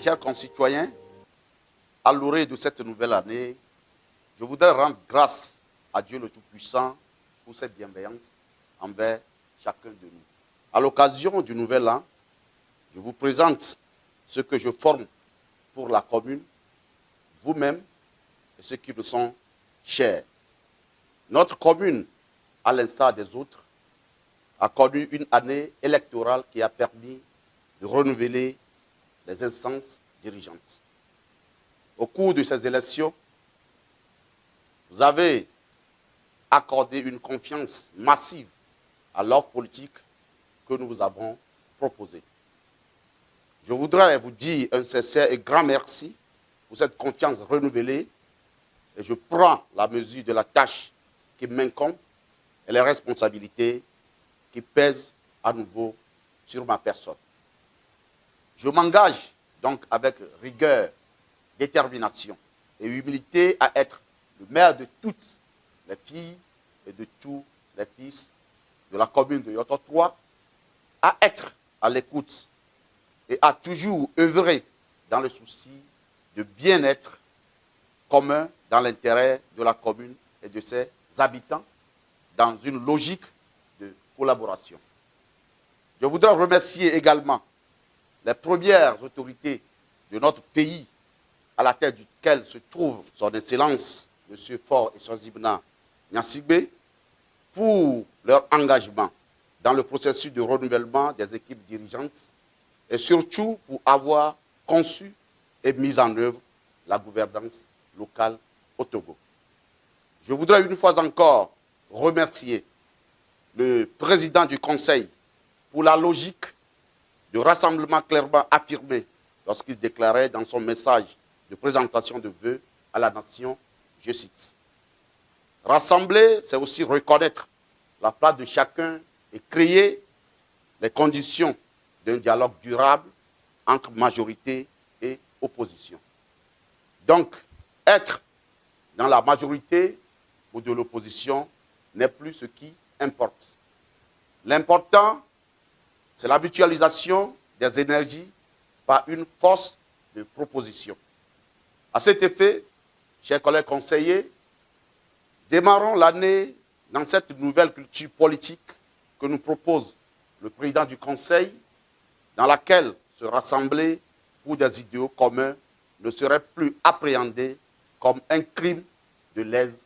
chers concitoyens, à l'orée de cette nouvelle année, je voudrais rendre grâce à Dieu le Tout-Puissant pour ses bienveillances envers chacun de nous. À l'occasion du nouvel an, je vous présente ce que je forme pour la commune, vous-même et ceux qui me sont chers. Notre commune, à l'instar des autres, a connu une année électorale qui a permis de renouveler les instances dirigeantes. Au cours de ces élections, vous avez accordé une confiance massive à l'offre politique que nous vous avons proposée. Je voudrais vous dire un sincère et grand merci pour cette confiance renouvelée et je prends la mesure de la tâche qui m'incombe et les responsabilités qui pèsent à nouveau sur ma personne. Je m'engage donc avec rigueur, détermination et humilité à être le maire de toutes les filles et de tous les fils de la commune de Yoto 3, à être à l'écoute et à toujours œuvrer dans le souci de bien-être commun dans l'intérêt de la commune et de ses habitants dans une logique de collaboration. Je voudrais remercier également les premières autorités de notre pays à la tête duquel se trouve son Excellence, M. Faure Eswazibna Gnassingbé, pour leur engagement dans le processus de renouvellement des équipes dirigeantes et surtout pour avoir conçu et mis en œuvre la gouvernance locale au Togo. Je voudrais une fois encore remercier le président du Conseil pour la logique de rassemblement clairement affirmé lorsqu'il déclarait dans son message de présentation de vœux à la nation, je cite, « Rassembler, c'est aussi reconnaître la place de chacun et créer les conditions d'un dialogue durable entre majorité et opposition. » Donc, être dans la majorité ou de l'opposition n'est plus ce qui importe. L'important, c'est la mutualisation des énergies par une force de proposition. À cet effet, chers collègues conseillers, démarrons l'année dans cette nouvelle culture politique que nous propose le président du Conseil, dans laquelle se rassembler pour des idéaux communs ne serait plus appréhendé comme un crime de lèse